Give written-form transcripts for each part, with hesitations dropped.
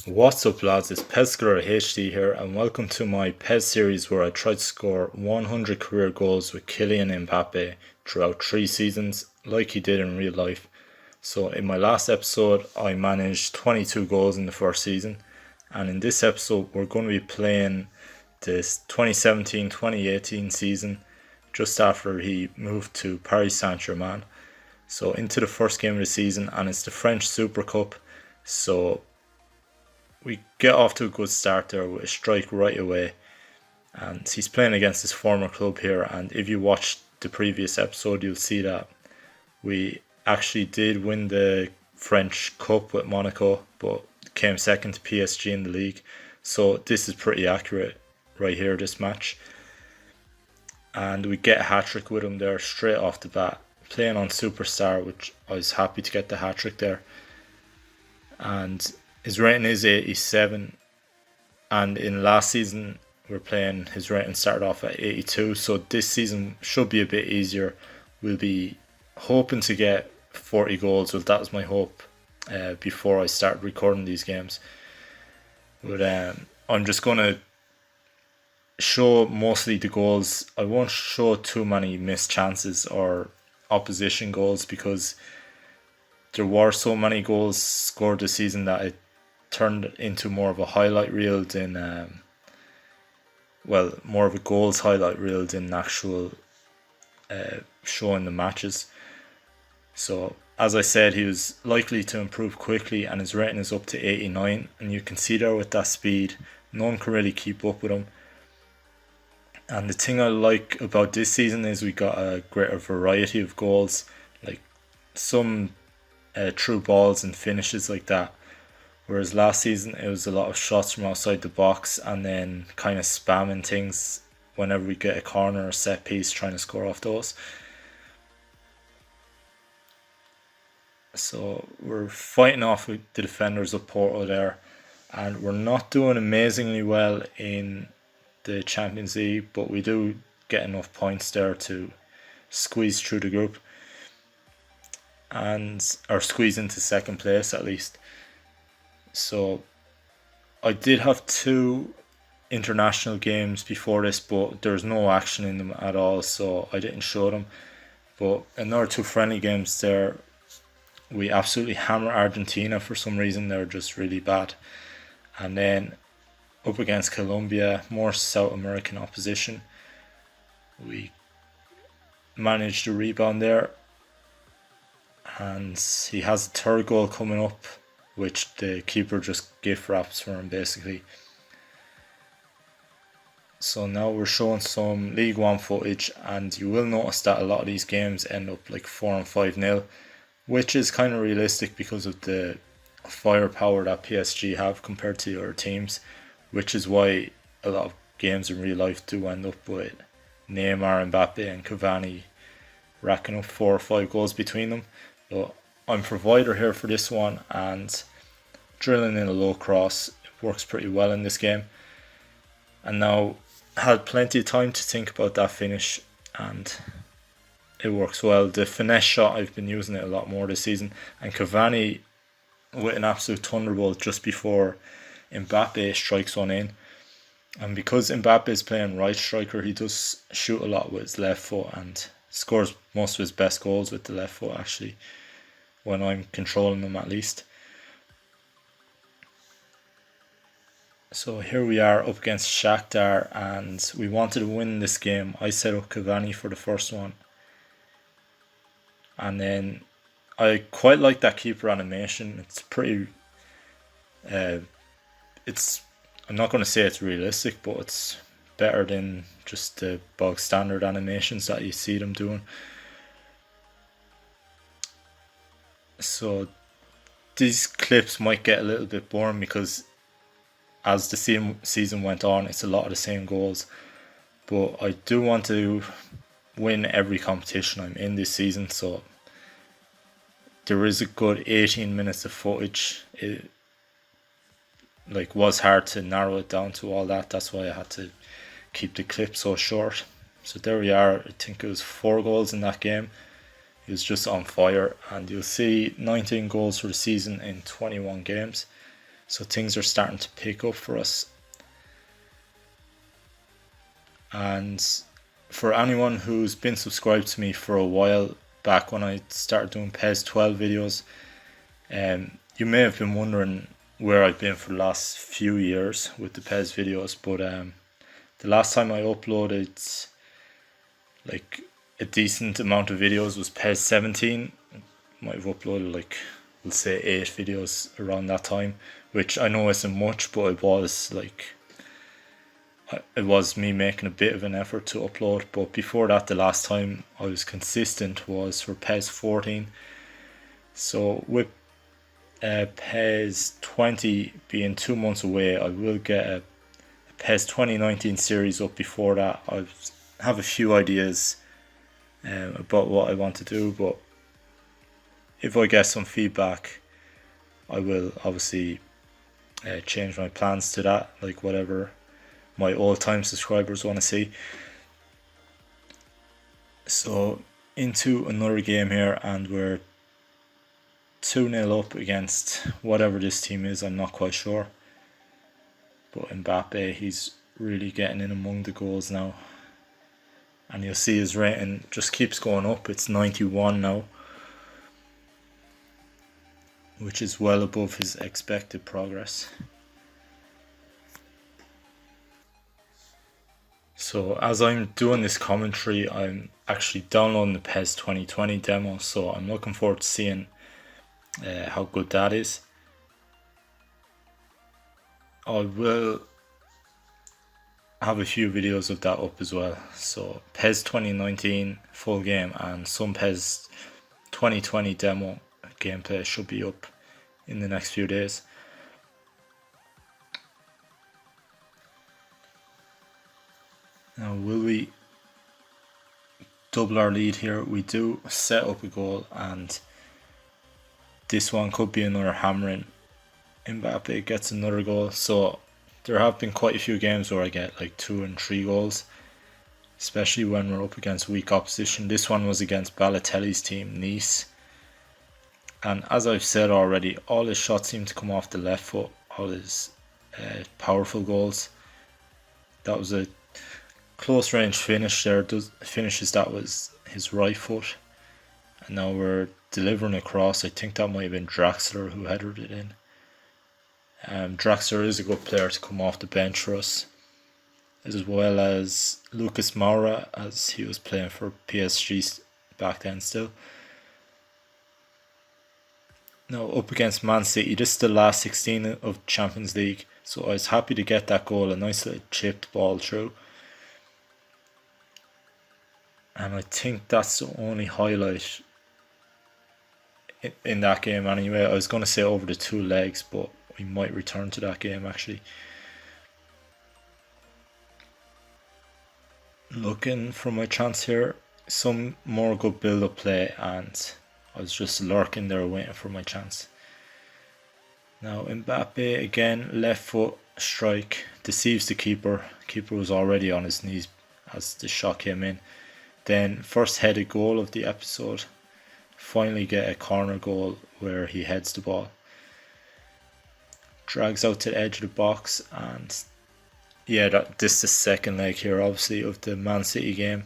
What's up lads, it's Pescar HD here and welcome to my PES series where I try to score 100 career goals with Kylian Mbappe throughout 3 seasons like he did in real life. So in my last episode I managed 22 goals in the first season, and in this episode we're going to be playing this 2017-2018 season just after he moved to Paris Saint-Germain. So into the first game of the season, and it's the French Super Cup. So we get off to a good start there with a strike right away, and he's playing against his former club here. And if you watched the previous episode, you'll see that we actually did win the French Cup with Monaco, but came second to PSG in the league. So this is pretty accurate right here, this match. And we get a hat-trick with him there straight off the bat, playing on Superstar, which I was happy to get the hat-trick there. And his rating is 87, and in last season we're playing, his rating started off at 82, so this season should be a bit easier. We'll be hoping to get 40 goals, well that was my hope before I started recording these games. But I'm just going to show mostly the goals. I won't show too many missed chances or opposition goals because there were so many goals scored this season that it turned into more of a highlight reel than more of a goals highlight reel than actual showing the matches. So as I said, he was likely to improve quickly and his rating is up to 89, and you can see there with that speed no one can really keep up with him. And the thing I like about this season is we got a greater variety of goals, like some through balls and finishes like that. Whereas last season it was a lot of shots from outside the box and then kind of spamming things whenever we get a corner or set piece, trying to score off those. So we're fighting off with the defenders of Porto there, and we're not doing amazingly well in the Champions League, but we do get enough points there to squeeze through the group or squeeze into second place at least. So I did have 2 international games before this, but there's no action in them at all, so I didn't show them. But another 2 friendly games there, we absolutely hammer Argentina for some reason. They're just really bad. And then up against Colombia, more South American opposition, we managed to rebound there, and he has a third goal coming up, which the keeper just gift wraps for him basically. So now we're showing some League 1 footage, and you will notice that a lot of these games end up like 4 and 5-0, which is kind of realistic because of the firepower that PSG have compared to other teams, which is why a lot of games in real life do end up with Neymar, Mbappe and Cavani racking up 4 or 5 goals between them. But I'm provider here for this one, and drilling in a low cross, it works pretty well in this game. And now had plenty of time to think about that finish, and it works well. The finesse shot, I've been using it a lot more this season, and Cavani with an absolute thunderbolt just before Mbappe strikes one in. And because Mbappe is playing right striker, he does shoot a lot with his left foot and scores most of his best goals with the left foot actually, when I'm controlling them at least. So here we are up against Shakhtar, and we wanted to win this game. I set up Cavani for the first one, and then I quite like that keeper animation. It's pretty I'm not going to say it's realistic, but it's better than just the bog standard animations that you see them doing. So these clips might get a little bit boring because as the season went on, it's a lot of the same goals. But I do want to win every competition I'm in this season, so there is a good 18 minutes of footage. It was hard to narrow it down to all that. That's why I had to keep the clip so short. So there we are. I think it was 4 goals in that game. He was just on fire, and you'll see 19 goals for the season in 21 games. So things are starting to pick up for us. And for anyone who's been subscribed to me for a while, back when I started doing PES 12 videos, you may have been wondering where I've been for the last few years with the PES videos, but the last time I uploaded like a decent amount of videos was PES 17. Might have uploaded like, we'll say 8 videos around that time, which I know isn't much, but it was me making a bit of an effort to upload. But before that, the last time I was consistent was for PES 14. So with PES 20 being 2 months away, I will get a PES 2019 series up before that. I have a few ideas about what I want to do, but if I get some feedback, I will obviously change my plans to that, like whatever my all-time subscribers want to see. So into another game here, and we're 2-0 up against whatever this team is. I'm not quite sure, but Mbappe, he's really getting in among the goals now, and you'll see his rating just keeps going up. It's 91 now, which is well above his expected progress. So as I'm doing this commentary, I'm actually downloading the PES 2020 demo, so I'm looking forward to seeing how good that is. I will have a few videos of that up as well. So PES 2019 full game and some PES 2020 demo gameplay should be up in the next few days. Now, will we double our lead here? We do set up a goal, and this one could be another hammering. Mbappe gets another goal. So there have been quite a few games where I get like 2 and 3 goals, especially when we're up against weak opposition. This one was against Balotelli's team, Nice. And as I've said already, all his shots seem to come off the left foot, all his powerful goals. That was a close range finish there. Finishes that was his right foot. And now we're delivering across. I think that might have been Draxler who headed it in. Draxler is a good player to come off the bench for us, as well as Lucas Moura, as he was playing for PSG back then still. Now up against Man City, this is the last 16 of Champions League, so I was happy to get that goal, a nice little chipped ball through. And I think that's the only highlight in that game anyway. I was going to say over the 2 legs, but we might return to that game actually. Looking for my chance here. Some more good build-up play, and I was just lurking there waiting for my chance. Now Mbappe again, left foot strike, deceives the keeper. Keeper was already on his knees as the shot came in. Then first headed goal of the episode. Finally get a corner goal where he heads the ball. Drags out to the edge of the box, and yeah, this is the second leg here obviously of the Man City game,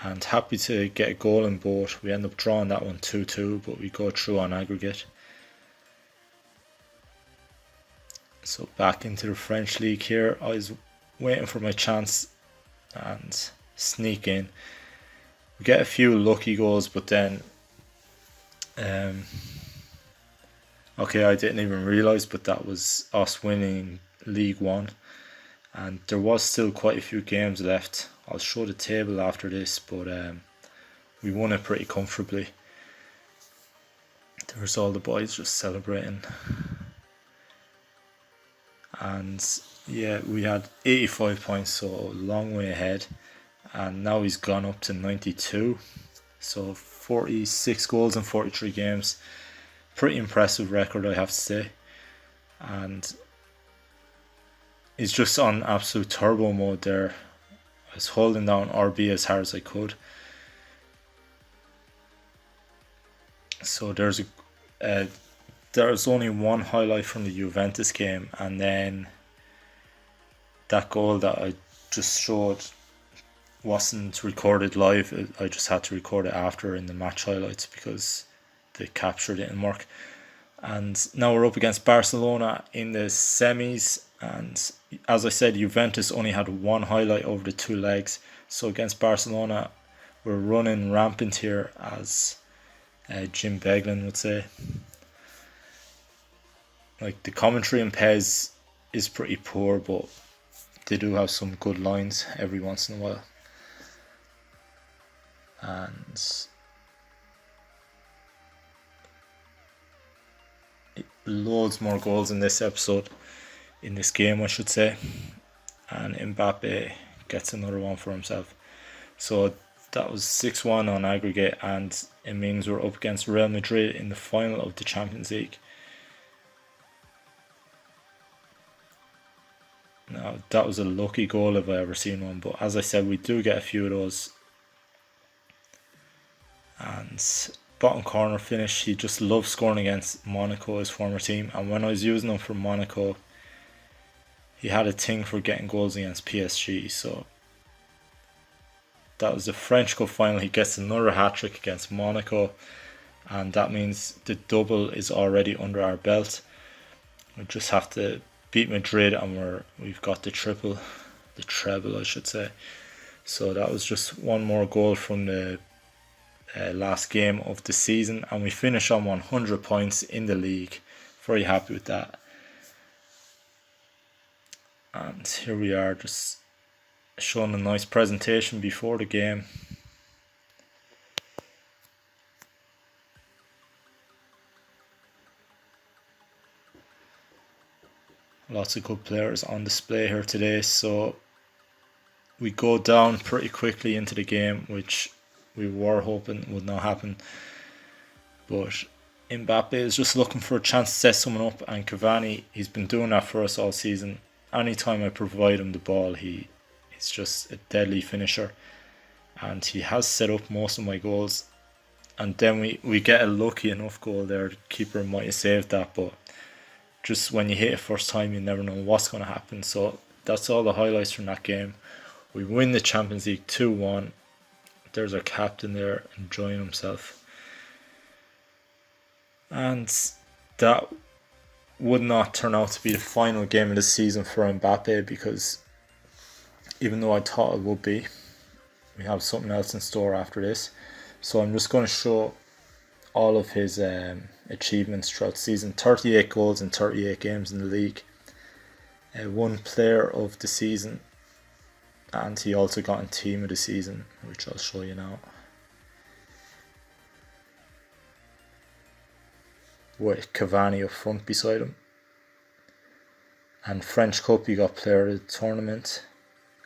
and happy to get a goal in both. We end up drawing that one 2-2, but we go through on aggregate. So back into the French league here. I was waiting for my chance and sneak in. We get a few lucky goals, but then okay, I didn't even realise, but that was us winning League 1, and there was still quite a few games left. I'll show the table after this, but we won it pretty comfortably. There's all the boys just celebrating, and yeah, we had 85 points, so a long way ahead, and now he's gone up to 92, so 46 goals in 43 games. Pretty impressive record, I have to say, and he's just on absolute turbo mode there. I was holding down RB as hard as I could. So there's a there's only one highlight from the Juventus game, and then that goal that I just showed wasn't recorded live. I just had to record it after in the match highlights because the capture didn't work. And now we're up against Barcelona in the semis, and as I said, Juventus only had one highlight over the two legs. So against Barcelona, we're running rampant here, as Jim Beglin would say. Like, the commentary in PES is pretty poor, but they do have some good lines every once in a while. And loads more goals in this episode, in this game I should say, and Mbappe gets another one for himself. So that was 6-1 on aggregate, and it means we're up against Real Madrid in the final of the Champions League. Now, that was a lucky goal if I ever seen one, but as I said, we do get a few of those. And bottom corner finish, he just loves scoring against Monaco, his former team, and when I was using him for Monaco, he had a thing for getting goals against PSG. So that was the French Cup final. He gets another hat-trick against Monaco, and that means the double is already under our belt. We just have to beat Madrid, and we've got the treble I should say. So that was just one more goal from the last game of the season, and we finish on 100 points in the league. Very happy with that. And here we are, just showing a nice presentation before the game. Lots of good players on display here today. So we go down pretty quickly into the game, which we were hoping would not happen. But Mbappe is just looking for a chance to set someone up, and Cavani, he's been doing that for us all season. Anytime I provide him the ball, he's just a deadly finisher, and he has set up most of my goals. And then we get a lucky enough goal there. The keeper might have saved that, but just when you hit it first time, you never know what's going to happen. So that's all the highlights from that game. We win the Champions League 2-1. There's our captain there enjoying himself. And that would not turn out to be the final game of the season for Mbappe, because even though I thought it would be, we have something else in store after this. So I'm just going to show all of his achievements throughout the season. 38 goals in 38 games in the league. One player of the season. And he also got in team of the season, which I'll show you now. With Cavani up front beside him. And French Cup, he got player of the tournament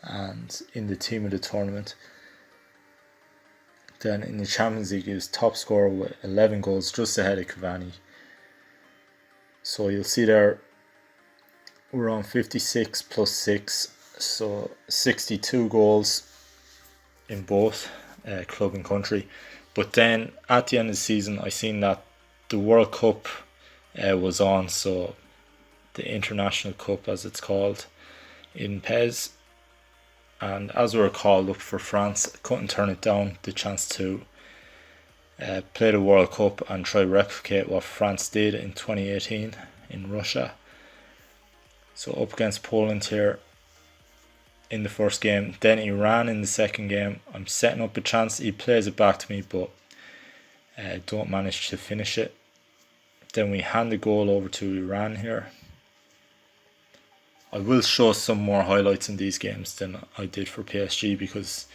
and in the team of the tournament. Then in the Champions League, he was top scorer with 11 goals, just ahead of Cavani. So you'll see there, we're on 56 plus 6. So 62 goals in both club and country. But then at the end of the season, I seen that the World Cup was on, so the International Cup as it's called in PES. And as we were called up for France, I couldn't turn it down, the chance to play the World Cup and try to replicate what France did in 2018 in Russia. So up against Poland here in the first game, then Iran in the second game. I'm setting up a chance, he plays it back to me, but don't manage to finish it. Then we hand the goal over to Iran here. I will show some more highlights in these games than I did for PSG, because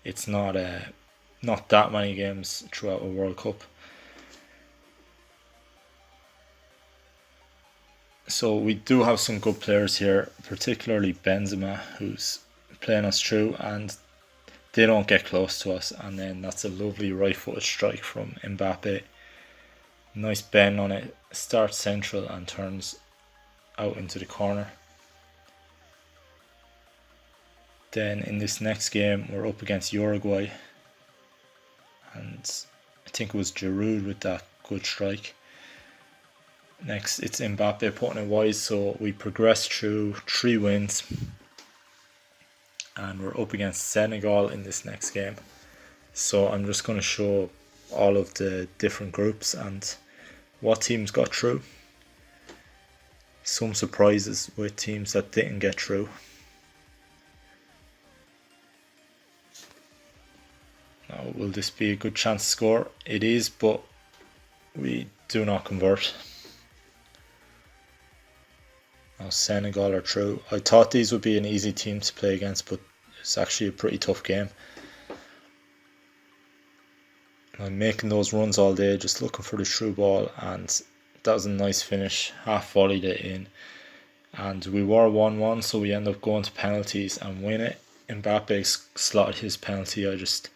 it's not that many games throughout a World Cup. So we do have some good players here, particularly Benzema, who's playing us through, and they don't get close to us. And then that's a lovely right-footed strike from Mbappe. Nice bend on it, starts central and turns out into the corner. Then in this next game, we're up against Uruguay, and I think it was Giroud with that good strike. Next, it's Mbappe putting it wide, so we progressed through 3 wins. And we're up against Senegal in this next game. So I'm just going to show all of the different groups and what teams got through. Some surprises with teams that didn't get through. Now, will this be a good chance to score? It is, but we do not convert. Now Senegal are through. I thought these would be an easy team to play against, but it's actually a pretty tough game. I'm making those runs all day, just looking for the through ball, and that was a nice finish. Half volleyed it in, and we were 1-1, so we end up going to penalties and win it. Mbappe slotted his penalty. I just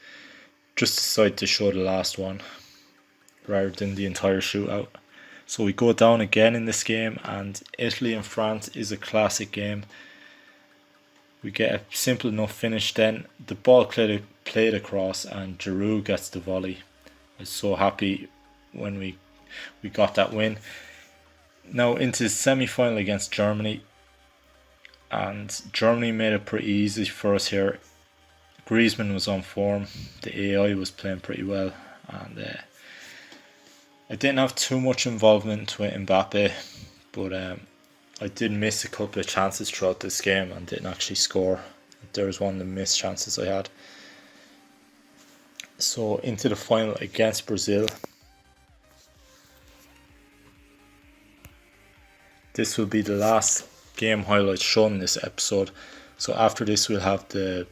decided to show the last one rather than the entire shootout. So we go down again in this game, and Italy and France is a classic game. We get a simple enough finish then. The ball played across and Giroud gets the volley. I was so happy when we got that win. Now into the semi-final against Germany. And Germany made it pretty easy for us here. Griezmann was on form. The AI was playing pretty well. And I didn't have too much involvement with Mbappe. But I did miss a couple of chances throughout this game and didn't actually score. There was one of the missed chances I had. So into the final against Brazil. This will be the last game highlights shown in this episode. So after this we'll have the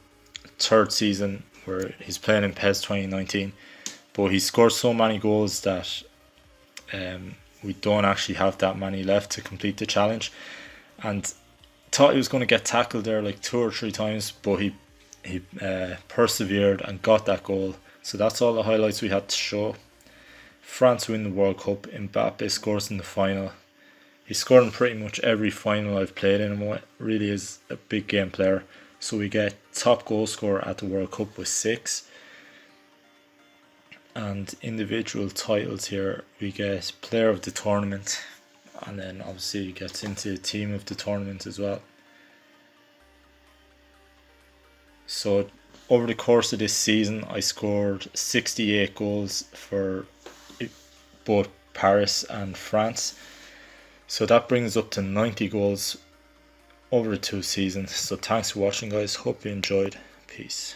third season where he's playing in PES 2019. But he scored so many goals that we don't actually have that many left to complete the challenge, and thought he was going to get tackled there like 2 or 3 times, but he persevered and got that goal. So that's all the highlights we had to show. France win the World Cup. Mbappe scores in the final. He scored in pretty much every final I've played in him. Really is a big game player. So we get top goal scorer at the World Cup with 6. And individual titles here, we get player of the tournament, and then obviously he gets into team of the tournament as well. So over the course of this season I scored 68 goals for both Paris and France, so that brings up to 90 goals over the 2 seasons. So thanks for watching guys, hope you enjoyed. Peace.